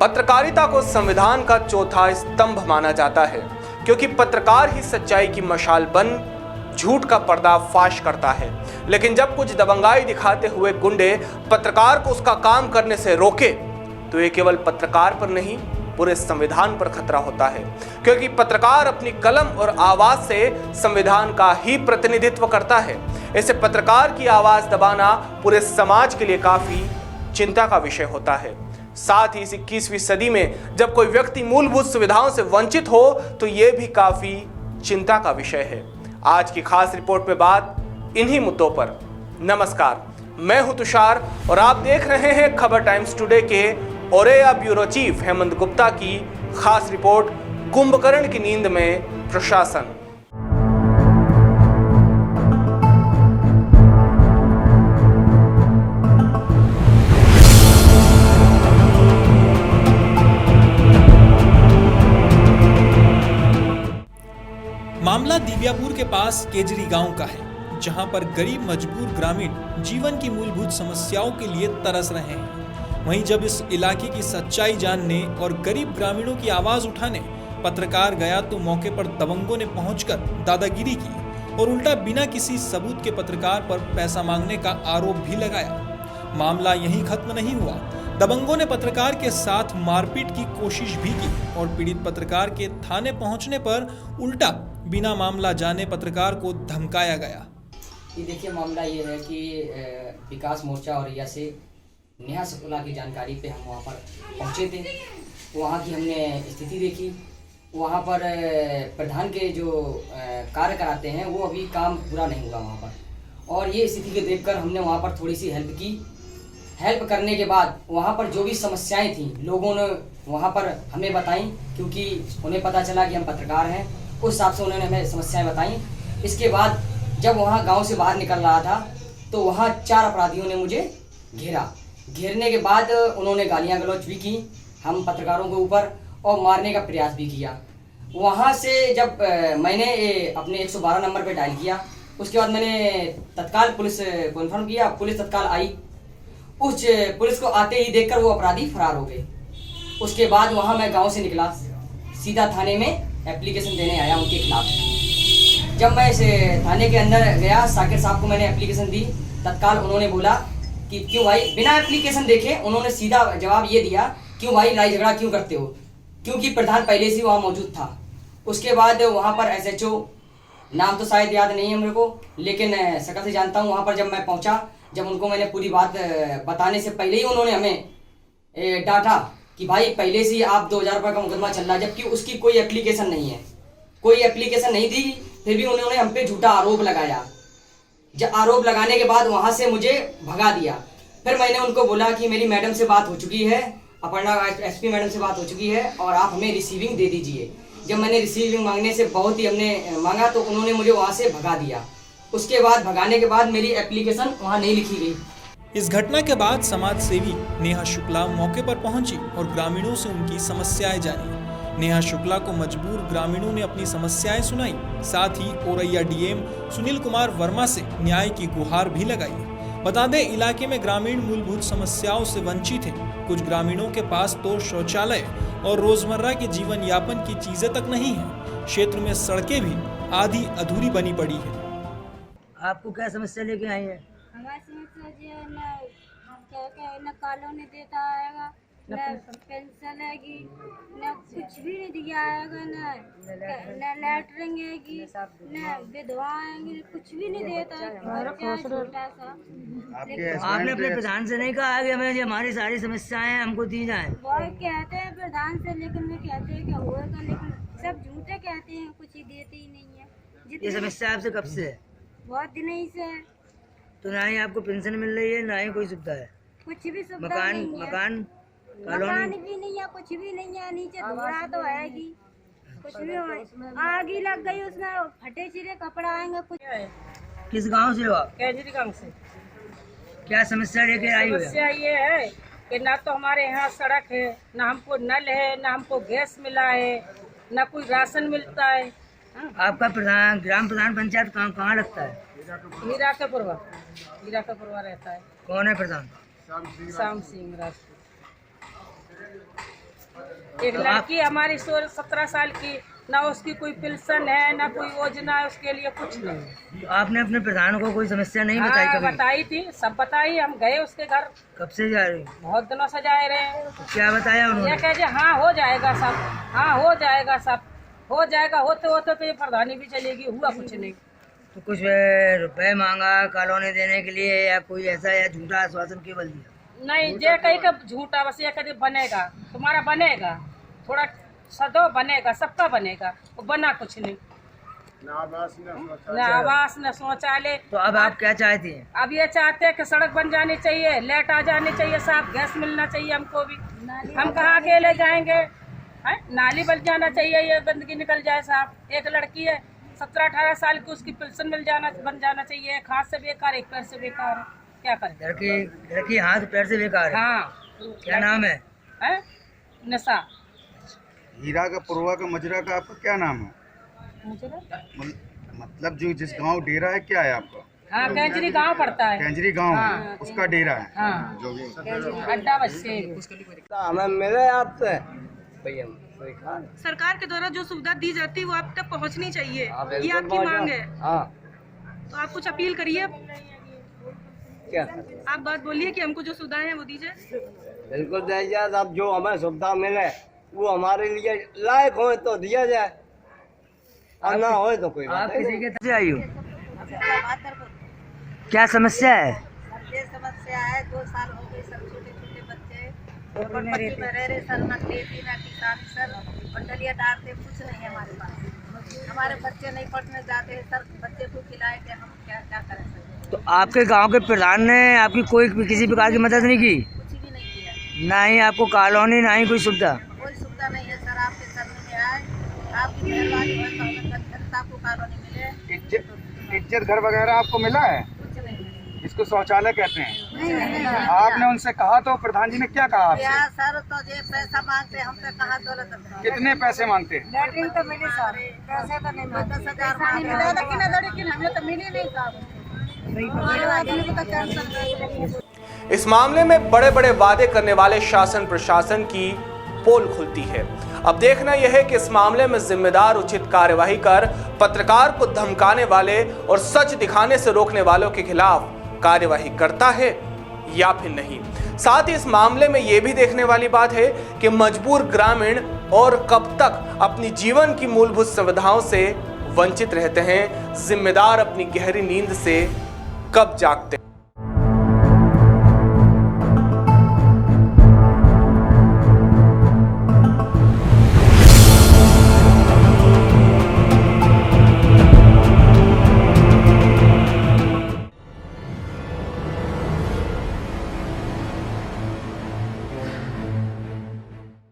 पत्रकारिता को संविधान का चौथा स्तंभ माना जाता है, क्योंकि पत्रकार ही सच्चाई की मशाल बन झूठ का पर्दाफाश करता है। लेकिन जब कुछ दबंगाई दिखाते हुए गुंडे पत्रकार को उसका काम करने से रोके, तो ये केवल पत्रकार पर नहीं, पूरे संविधान पर खतरा होता है, क्योंकि पत्रकार अपनी कलम और आवाज से संविधान का ही प्रतिनिधित्व करता है। ऐसे पत्रकार की आवाज दबाना पूरे समाज के लिए काफी चिंता का विषय होता है। साथ ही इस 21वीं सदी में जब कोई व्यक्ति मूलभूत सुविधाओं से वंचित हो, तो यह भी काफी चिंता का विषय है। आज की खास रिपोर्ट में बात इन्हीं मुद्दों पर। नमस्कार, मैं हूं तुषार और आप देख रहे हैं खबर टाइम्स टुडे के औरेया ब्यूरो चीफ हेमंत गुप्ता की खास रिपोर्ट, कुंभकर्ण की नींद में प्रशासन। मामला दिव्यापुर के पास केजरी गांव का है, जहां पर गरीब मजबूर ग्रामीण जीवन की मूलभूत समस्याओं के लिए तरस रहे हैं। वहीं जब इस इलाके की सच्चाई जानने और गरीब ग्रामीणों की आवाज उठाने पत्रकार गया, तो मौके पर दबंगों ने पहुंचकर दादागिरी की और उल्टा बिना किसी सबूत के पत्रकार पर पैसा मांगने का आरोप भी लगाया। मामला यहीं खत्म नहीं हुआ। दबंगों ने पत्रकार के साथ मारपीट की कोशिश भी की और पीड़ित पत्रकार के थाने पहुंचने पर उल्टा बिना मामला जाने पत्रकार को धमकाया गया। ये देखिए, मामला ये है कि विकास मोर्चा औरैया से नेहा शुक्ला की जानकारी पे हम वहाँ पर पहुँचे थे। वहाँ की हमने स्थिति देखी। वहाँ पर प्रधान के जो कार्य कराते हैं वो अभी काम पूरा नहीं हुआ वहाँ पर, और ये स्थिति को देखकर हमने वहाँ पर थोड़ी सी हेल्प की। हेल्प करने के बाद वहाँ पर जो भी समस्याएं थी लोगों ने वहाँ पर हमें बताई, क्योंकि उन्हें पता चला कि हम पत्रकार हैं। उस हिसाब से उन्होंने हमें समस्याएं बताई। इसके बाद जब वहाँ गांव से बाहर निकल रहा था, तो वहाँ 4 अपराधियों ने मुझे घेरा। घेरने के बाद उन्होंने गालियाँ गलौज भी की हम पत्रकारों के ऊपर और मारने का प्रयास भी किया। वहाँ से जब मैंने अपने 112 नंबर पर डायल किया, उसके बाद मैंने तत्काल पुलिस को इन्फॉर्म किया। पुलिस तत्काल आई। उस पुलिस को आते ही देखकर वो अपराधी फरार हो गए। उसके बाद वहाँ मैं गांव से निकला, सीधा थाने में एप्लीकेशन देने आया उनके खिलाफ। जब मैं इस थाने के अंदर गया, साकिर साहब को मैंने एप्लीकेशन दी। तत्काल उन्होंने बोला कि क्यों भाई, बिना एप्लीकेशन देखे उन्होंने सीधा जवाब ये दिया, क्यों भाई लड़ाई झगड़ा क्यों करते हो, क्योंकि प्रधान पहले से वहाँ मौजूद था। उसके बाद वहाँ पर SHO, नाम तो शायद याद नहीं है मेरे को, लेकिन शक्ल से जानता हूँ। वहाँ पर जब मैं पहुँचा, जब उनको मैंने पूरी बात बताने से पहले ही उन्होंने हमें डांटा कि भाई पहले से आप 2000 रुपये का मुकदमा चल रहा है, जबकि उसकी कोई एप्लीकेशन नहीं है। कोई एप्लीकेशन नहीं दी, फिर भी उन्होंने हम पे झूठा आरोप लगाया। जब आरोप लगाने के बाद वहाँ से मुझे भगा दिया। फिर मैंने उनको बोला कि मेरी मैडम से बात हो चुकी है, अपर्णा SP मैडम से बात हो चुकी है, और आप हमें रिसीविंग दे दीजिए। जब मैंने रिसीविंग मांगने से बहुत ही हमने मांगा, तो उन्होंने मुझे वहाँ से भगा दिया। उसके बाद भगाने के बाद मेरी एप्लीकेशन वहाँ नहीं लिखी गई। इस घटना के बाद समाज सेवी नेहा शुक्ला मौके पर पहुंची और ग्रामीणों से उनकी समस्याएं जानी। नेहा शुक्ला को मजबूर ग्रामीणों ने अपनी समस्याएं सुनाई। साथ ही औरैया DM सुनील कुमार वर्मा से न्याय की गुहार भी लगाई। बता दें, इलाके में ग्रामीण मूलभूत समस्याओं से वंचित हैं। कुछ ग्रामीणों के पास तो शौचालय और रोजमर्रा के जीवन यापन की चीजें तक नहीं है। क्षेत्र में सड़कें भी आधी अधूरी बनी पड़ी है। आपको क्या समस्या लेके आई है? हमारी समस्या जी है ना, क्या न कॉलोनी देता आएगा, न पेंशन आएगी, न कुछ भी नहीं दिया आएगा, न लैटरिंग आएगी, न विधवा आएंगी, कुछ भी नहीं देता है। छोटा सा आपने अपने प्रधान से नहीं कहा कि हमें हमारी सारी समस्याएं हमको दी जाए? वो कहते हैं प्रधान से, लेकिन वे कहते हैं क्या होगा, लेकिन सब झूठे कहते हैं, कुछ ही देते ही नहीं है। ये समस्या आपसे कब से है? बहुत दिन ही से। तो ना ही आपको पेंशन मिल रही है, ना ही कोई सुविधा है? कुछ भी सुविधा मकान नहीं है। मकान मकान भी नहीं है, कुछ भी नहीं है। नीचे धोरा तो आएगी, कुछ भी आग ही लग गई, उसमें फटे चिरे कपड़ा आएंगे। कुछ किस गांव से हो आप? केजरी गांव से। क्या समस्या लेके आई हो? समस्या ये है कि ना तो हमारे यहाँ सड़क है, ना हमको नल है, ना हमको गैस मिला है, ना कोई राशन मिलता है। आपका प्रधान, ग्राम प्रधान पंचायत कहाँ लगता है? हीरा का पुरवा रहता है। कौन है प्रधान? श्याम सिंह राजपूत। एक लड़की हमारी 17 साल की, ना उसकी कोई पेंशन है ना कोई योजना है, उसके लिए कुछ नहीं। तो आपने अपने प्रधान को कोई समस्या नहीं बताई हाँ, कभी? बताई थी, सब बताई। हम गए उसके घर, कब से जा रही? बहुत दिनों से जा रहे हैं। तो क्या बताया ये उन्होंने? कहे हाँ हो जाएगा सब, हाँ हो जाएगा सब, हो जाएगा। होते होते तो ये प्रधानी भी चलेगी, हुआ कुछ नहीं। तो कुछ रुपए मांगा कॉलोनी देने के लिए या कोई ऐसा या झूठा आश्वासन केवल दिया? नहीं, जे कहीं का झूठा, बस ये कहीं बनेगा, तुम्हारा बनेगा, थोड़ा सदो बनेगा, सबका बनेगा, वो बना कुछ नहीं। न आवास न शौचालय। तो अब आप क्या चाहती हैं? अब ये चाहते हैं कि सड़क बन जानी चाहिए, लाइट आ जानी चाहिए, साफ गैस मिलना चाहिए हमको भी। हम कहाँ अकेले जाएंगे? है नाली बन जाना चाहिए, ये गंदगी निकल जाए साफ। एक लड़की है 17-18 साल की, उसकी पेंशन बन जाना चाहिए। एक हाथ से बेकार, एक पैर से बेकार है, क्या करें? लड़की हाथ पैर से बेकार है। हाँ। क्या नाम है? नशा। हीरा का, पुरवा का, मजरा का आपका क्या नाम है? मतलब जो जिस गांव डेरा है क्या है आपका? हाँ, कैंचरी गांव पड़ता है। कैंचरी गांव है, उसका डेरा है। हाँ, अड्डा बस्ती। हमें मिले आपसे सरकार के द्वारा जो सुविधा दी जाती है वो आप तक पहुंचनी चाहिए, ये आपकी मांग है। हाँ, तो आप कुछ अपील करिए, क्या आप बात बोलिए कि हमको जो सुविधाएं हैं वो दी जाए। बिल्कुल दिया जाए। अब जो हमें सुविधा मिले वो हमारे लिए लायक हो तो दिया जाए, और ना हो तो कोई आप बात नहीं। किसी के तरफ से आई हो? क्या समस्या है? ये समस्या है, 2 साल हो गए, सब छोटे छोटे बच्चे पट्टी में रह रहे सर, ना खेती ना किसान सर, और डलिया डालते कुछ नहीं है हमारे पास। हमारे बच्चे नहीं पढ़ने जाते हैं सर, बच्चे को खिलाए के हम क्या क्या करें सर? तो आपके गांव के प्रधान ने आपकी कोई किसी प्रकार की मदद नहीं की? कुछ भी नहीं किया, ना ही आपको कॉलोनी, ना ही कोई सुविधा? कोई सुविधा नहीं है सर। आपके शरण में आए, आपकी मेहरबानी हो तो हमें जनता को कॉलोनी मिले। इज्जत घर वगैरह आपको मिला है? कुछ नहीं मिला। इसको शौचालय कहते हैं। नहीं मिला। आपने उनसे कहा तो प्रधान जी ने क्या कहा आपसे? क्या सर, तो ये पैसा मांगते हमसे, कहाँ दौलत है? कितने पैसे मांगते हैं? लैट्रिन तो मिली सर, पैसे तो नहीं मिले। 10,000 मिले, लेकिन हमें तो मिली नहीं सर। आदमी को तो कैंसर। इस मामले में बड़े बड़े वादे करने वाले शासन प्रशासन की पोल खुलती है। अब देखना यह है कि इस मामले में जिम्मेदार उचित कार्यवाही कर पत्रकार को धमकाने वाले और सच दिखाने से रोकने वालों के खिलाफ कार्यवाही करता है या फिर नहीं। साथ ही इस मामले में यह भी देखने वाली बात है कि मजबूर ग्रामीण और कब तक अपनी जीवन की मूलभूत सुविधाओं से वंचित रहते हैं, जिम्मेदार अपनी गहरी नींद से कब जागते हैं।